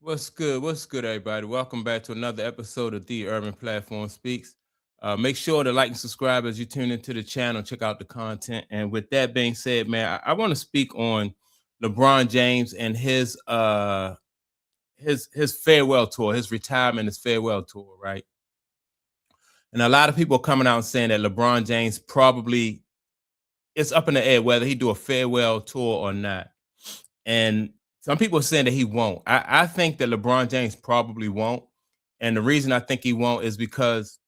What's good? What's good, everybody? Welcome back to another episode of The Urban Platform Speaks. Make sure to like and subscribe as you tune into the channel. Check out the content. And with that being said, man, I want to speak on LeBron James and his farewell tour, his retirement, his farewell tour, right? And a lot of people are coming out and saying that LeBron James probably it's up in the air whether he do a farewell tour or not. And some people are saying that he won't. I think that LeBron James probably won't. And the reason I think he won't is because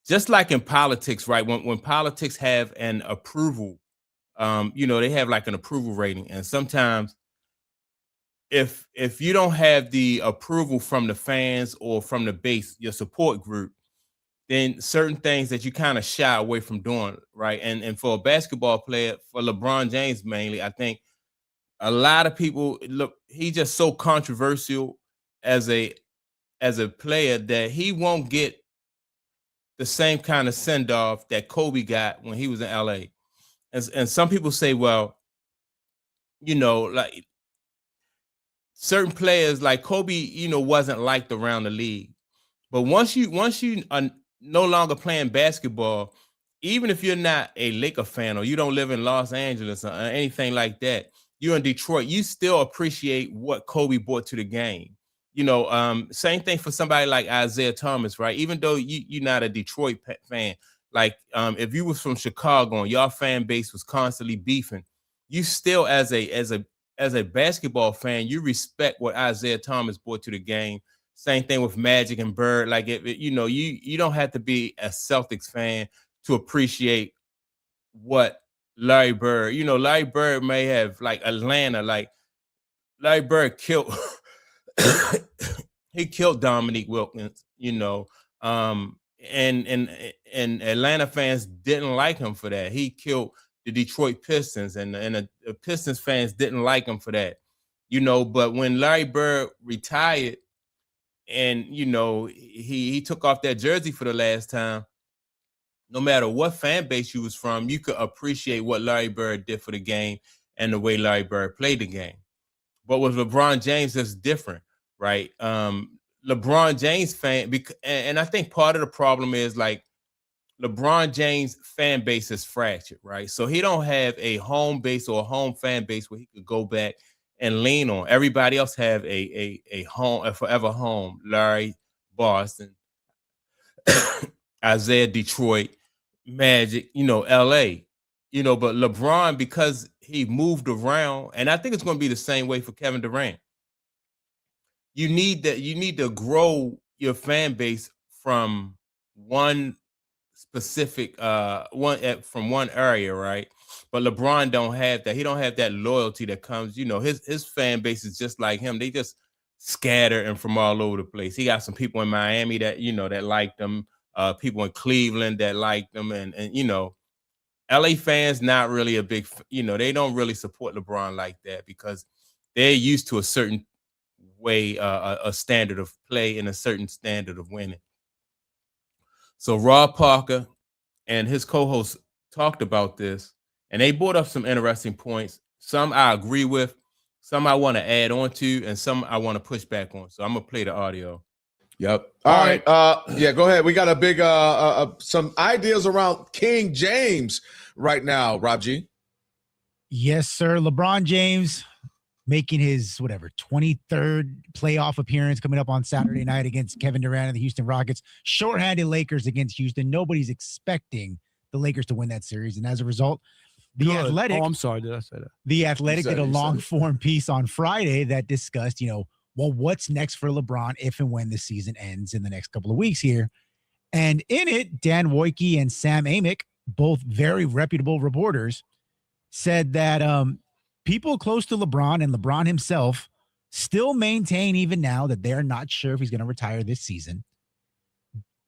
just like in politics, right? When politics have an approval, they have like an approval rating. And sometimes if you don't have the approval from the fans or from the base, your support group, then certain things that you kind of shy away from doing, right? And for a basketball player, for LeBron James mainly, I think a lot of people look, he's just so controversial as a player that he won't get the same kind of send off that Kobe got when he was in LA. And some people say, well, like certain players like Kobe, wasn't liked around the league. But once you are no longer playing basketball, even if you're not a Laker fan or you don't live in Los Angeles or anything like that, you're in Detroit, you still appreciate what Kobe brought to the game. Same thing for somebody like Isaiah Thomas, right? Even though you're not a Detroit fan, like if you was from Chicago and your fan base was constantly beefing, you still as a basketball fan, you respect what Isaiah Thomas brought to the game. Same thing with Magic and Bird. Like you don't have to be a Celtics fan to appreciate what Larry Bird. Larry Bird may have like Atlanta, like Larry Bird killed he killed Dominique Wilkins, and Atlanta fans didn't like him for that. He killed the Detroit Pistons, and the Pistons fans didn't like him for that. But when Larry Bird retired and he took off that jersey for the last time, no matter what fan base you was from, you could appreciate what Larry Bird did for the game and the way Larry Bird played the game. But with LeBron James, that's different, right? LeBron James fan, and I think part of the problem is like LeBron James fan base is fractured, right? So he don't have a home base or a home fan base where he could go back and lean on. Everybody else have a home, a forever home. Larry, Boston, Isaiah, Detroit, Magic, LA. But LeBron, because he moved around, and I think it's going to be the same way for Kevin Durant. You need to grow your fan base from one specific from one area, right? But LeBron don't have that. He don't have that loyalty that comes, his fan base is just like him. They just scatter and from all over the place. He got some people in Miami that that like them, people in Cleveland that like them, and LA fans not really a big, they don't really support LeBron like that because they're used to a certain way, a standard of play and a certain standard of winning. So Rob Parker and his co-host talked about this, and they brought up some interesting points. Some I agree with, some I want to add on to, and some I want to push back on. So I'm gonna play the audio. Yep. All right. Yeah, go ahead. We got a big some ideas around King James right now, Rob G. Yes, sir. LeBron James making his 23rd playoff appearance coming up on Saturday night against Kevin Durant and the Houston Rockets. Shorthanded Lakers against Houston. Nobody's expecting the Lakers to win that series, and as a result, the Athletic. Oh, I'm sorry. Did I say that? The Athletic did a long form piece on Friday that discussed, what's next for LeBron if and when the season ends in the next couple of weeks here. And in it, Dan Wojcicki and Sam Amick, both very reputable reporters, said that people close to LeBron and LeBron himself still maintain even now that they're not sure if he's going to retire this season.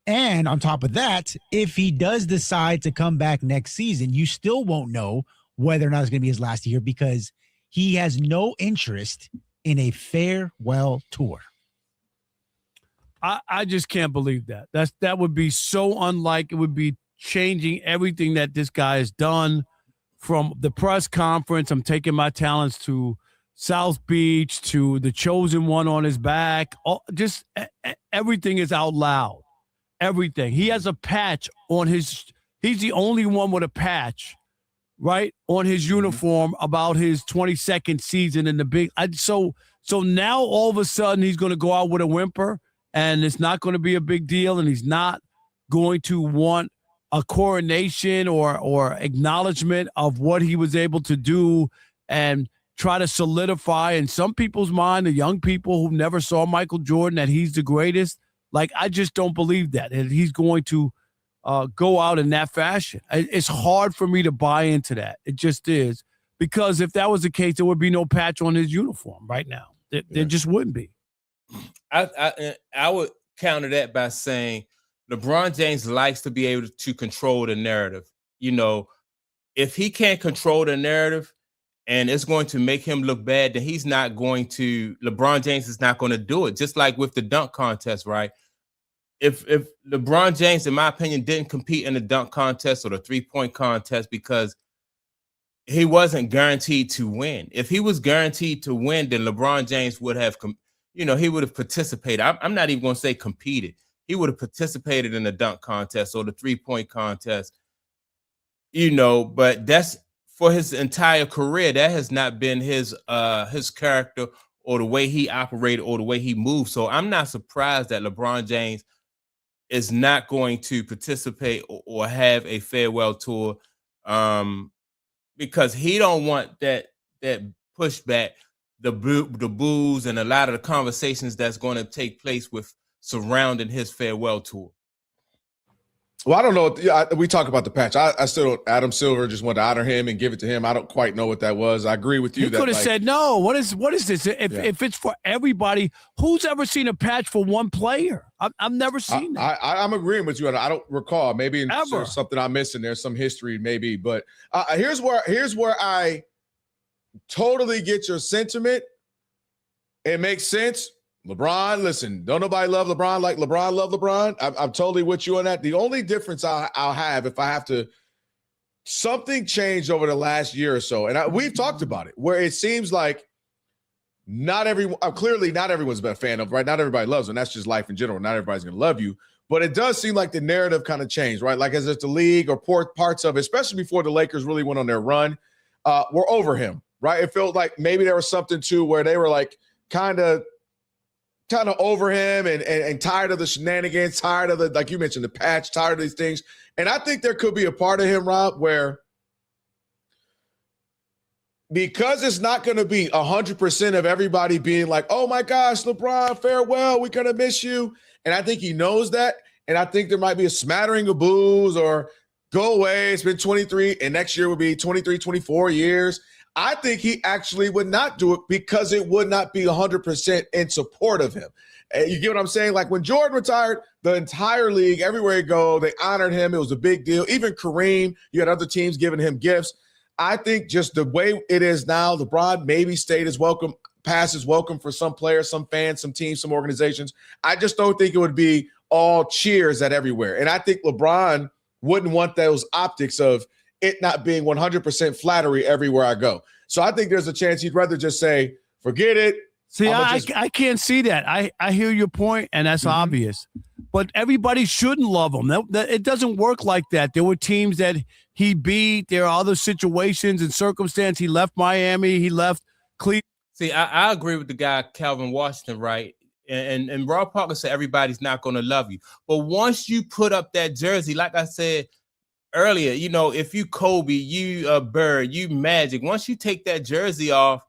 And on top of that, if he does decide to come back next season, you still won't know whether or not it's going to be his last year because he has no interest in a farewell tour. I just can't believe that. That would be so unlike. It would be changing everything that this guy has done from the press conference. I'm taking my talents to South Beach to the chosen one on his back. Just everything is out loud. Everything. He has a patch on his – he's the only one with a patch, right, on his uniform about his 22nd season in the big – so now all of a sudden he's going to go out with a whimper and it's not going to be a big deal and he's not going to want a coronation or acknowledgement of what he was able to do and try to solidify in some people's mind, the young people who never saw Michael Jordan, that he's the greatest. Like, I just don't believe that. And he's going to go out in that fashion. It's hard for me to buy into that. It just is. Because if that was the case, there would be no patch on his uniform right now. There just wouldn't be. I would counter that by saying LeBron James likes to be able to control the narrative. You know, if he can't control the narrative and it's going to make him look bad, then he's not going to – LeBron James is not going to do it. Just like with the dunk contest, right? If LeBron James, in my opinion, didn't compete in the dunk contest or the three-point contest because he wasn't guaranteed to win. If he was guaranteed to win, then LeBron James would have he would have participated. I'm not even going to say competed. He would have participated in the dunk contest or the three-point contest, but that's for his entire career. That has not been his character or the way he operated or the way he moved. So I'm not surprised that LeBron James is not going to participate or have a farewell tour because he don't want that pushback, the boos, and a lot of the conversations that's going to take place with surrounding his farewell tour. Well, I don't know. We talk about the patch. I still don't. Adam Silver just wanted to honor him and give it to him. I don't quite know what that was. I agree with you. He could have said, no, what is this? If it's for everybody, who's ever seen a patch for one player? I've never seen that. I'm agreeing with you. I don't recall. Maybe there's something I'm missing. There's some history maybe. But here's where I totally get your sentiment. It makes sense. LeBron, listen, don't nobody love LeBron like LeBron love LeBron. I'm totally with you on that. The only difference I'll have if I have to – something changed over the last year or so, and we've talked about it, where it seems like clearly not everyone's been a fan of, right? Not everybody loves him. That's just life in general. Not everybody's going to love you. But it does seem like the narrative kind of changed, right? Like as if the league or parts of it, especially before the Lakers really went on their run, were over him, right? It felt like maybe there was something, too, where they were like kind of over him and tired of the shenanigans, tired of the, like you mentioned, the patch, tired of these things. And I think there could be a part of him, Rob, where because it's not going to be 100% of everybody being like, oh my gosh, LeBron, farewell, we're going to miss you. And I think he knows that. And I think there might be a smattering of boos or go away. It's been 23 and next year will be 23, 24 years. I think he actually would not do it because it would not be 100% in support of him. You get what I'm saying? Like when Jordan retired, the entire league, everywhere you go, they honored him. It was a big deal. Even Kareem, you had other teams giving him gifts. I think just the way it is now, LeBron maybe stayed as welcome, past as welcome for some players, some fans, some teams, some organizations. I just don't think it would be all cheers at everywhere. And I think LeBron wouldn't want those optics of it not being 100% flattery everywhere I go. So I think there's a chance he'd rather just say, forget it. See, I can't see that. I hear your point, and that's obvious. But everybody shouldn't love him. It doesn't work like that. There were teams that he beat. There are other situations and circumstances. He left Miami. He left Cleveland. See, I agree with the guy, Calvin Washington, right? And Rob Parker said everybody's not going to love you. But once you put up that jersey, like I said earlier, if you Kobe, you Bird, you Magic, once you take that jersey off,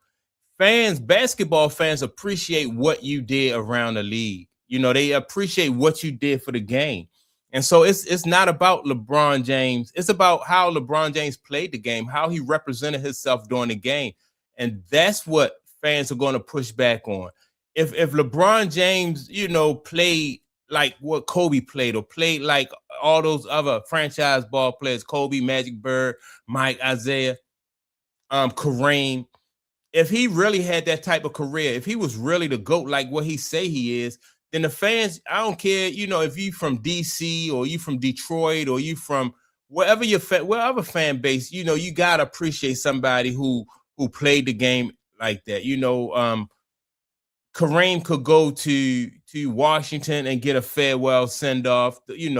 basketball fans appreciate what you did around the league. They appreciate what you did for the game. And so it's not about LeBron James. It's about how LeBron James played the game, how he represented himself during the game. And that's what fans are going to push back on. If LeBron James, played like what Kobe played or played like all those other franchise ball players, Kobe, Magic, Bird, Mike, Isaiah, Kareem, if he really had that type of career, if he was really the GOAT like what he say he is, then the fans, I don't care, if you from DC or you from Detroit or you from wherever fan base, you got to appreciate somebody who played the game like that. Kareem could go to Washington and get a farewell send off. He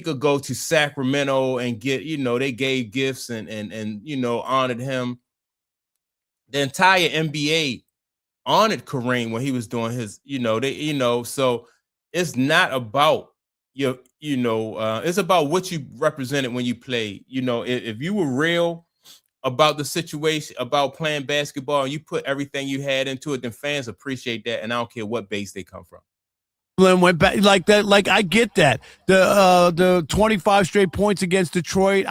could go to Sacramento and get, they gave gifts and honored him. The entire NBA honored Kareem when he was doing his, so it's not about it's about what you represented when you played. If you were real about the situation, about playing basketball, and you put everything you had into it, then fans appreciate that, and I don't care what base they come from. Went back like that. Like, I get that the 25 straight points against Detroit.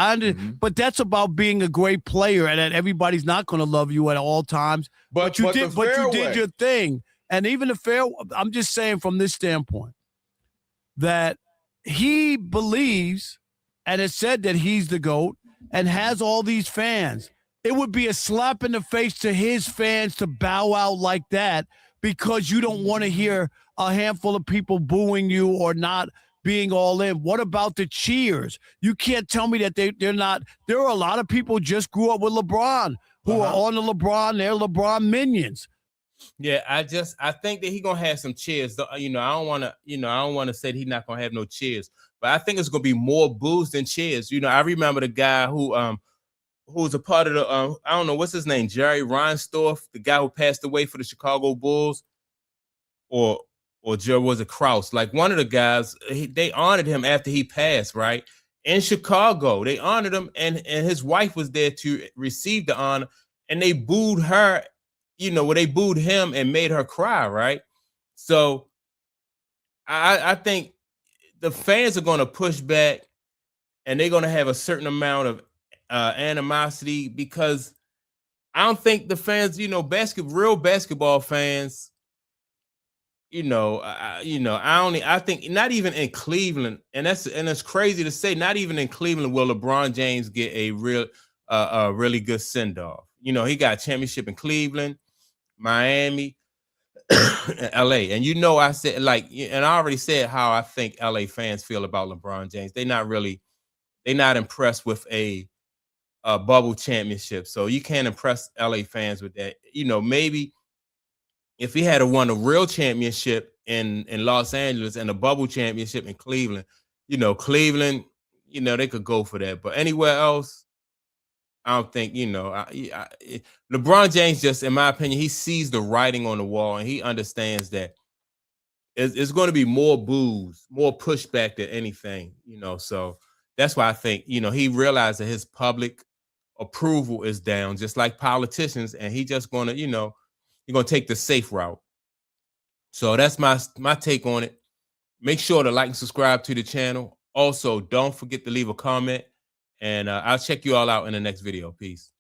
But that's about being a great player, and that everybody's not going to love you at all times. But you did your thing, and even the fair. I'm just saying from this standpoint that he believes and has said that he's the GOAT and has all these fans. It would be a slap in the face to his fans to bow out like that because you don't want to hear a handful of people booing you or not being all in. What about the cheers? You can't tell me that they're not. There are a lot of people just grew up with LeBron who are on the LeBron. They're LeBron minions. Yeah, I think that he's gonna have some cheers. I don't want to say that he's not gonna have no cheers, but I think it's gonna be more boos than cheers. I remember the guy who was a part of the I don't know what's his name, Jerry Reinsdorf, the guy who passed away for the Chicago Bulls, or was it Krause? Like one of the guys, they honored him after he passed, right? In Chicago, they honored him, and his wife was there to receive the honor, and they booed her. They booed him and made her cry, right? So I think the fans are going to push back, and they're going to have a certain amount of animosity because I don't think the fans, real basketball fans, I think not even in Cleveland, and it's crazy to say, not even in Cleveland will LeBron James get a really good send off. He got a championship in Cleveland, Miami, LA. And I said, and I already said how I think LA fans feel about LeBron James. They're not impressed with a bubble championship. So you can't impress LA fans with that. Maybe if he had won a real championship in Los Angeles and a bubble championship in Cleveland, Cleveland, they could go for that. But anywhere else, I don't think, LeBron James, just in my opinion, he sees the writing on the wall, and he understands that it's going to be more boos, more pushback than anything, so that's why I think, he realized that his public approval is down, just like politicians, and he just going to, you're going to take the safe route. So that's my take on it. Make sure to like and subscribe to the channel. Also, don't forget to leave a comment. And I'll check you all out in the next video. Peace.